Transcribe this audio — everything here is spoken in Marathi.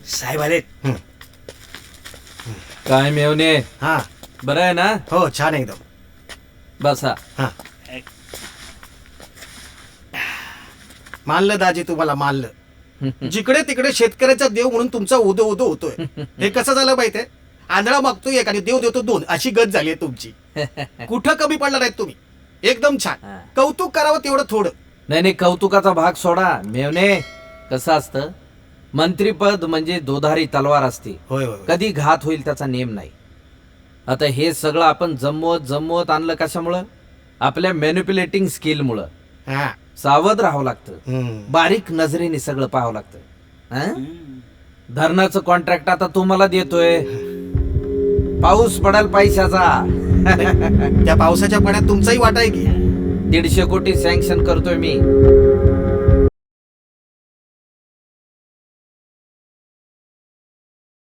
साहेब आले. काय मेवणे, हा बरं आहे ना? हो छान एकदम. बसा. हा मानलं दाजी, तुम्हाला मानलं. जिकडे तिकडे शेतकऱ्याचा देव म्हणून तुमचा उदो उदो होतोय. हे कसं झालं माहितीये? आंधळा मागतोय एक आणि देव देतो दोन, अशी गत झाली आहे तुमची. कुठं कमी पडला नाहीत तुम्ही, एकदम छान. कौतुक करावं तेवढं थोडं. नाही नाही, कौतुकाचा भाग सोडा मेवणे. कसं असतं, मंत्रीपद म्हणजे दोधारी तलवार असते. होय होय. कधी घात होईल त्याचा नेम नाही. आता हे सगळं आपण जमवत आणलं कशामुळं? आपल्या मॅन्युप्युलेटिंग स्किलमुळं. हा सावध राहावं लागतं, हम्म. बारीक नजरेने सगळं पाहावं लागतं. हं? धरणाचं कॉन्ट्रॅक्ट आता तुम्हाला देतोय, पाऊस पडाल पैशाचा. त्या पावसाच्या पाण्यात तुमचाही वाटा आहे की. 150 कोटी सँक्शन करतोय मी.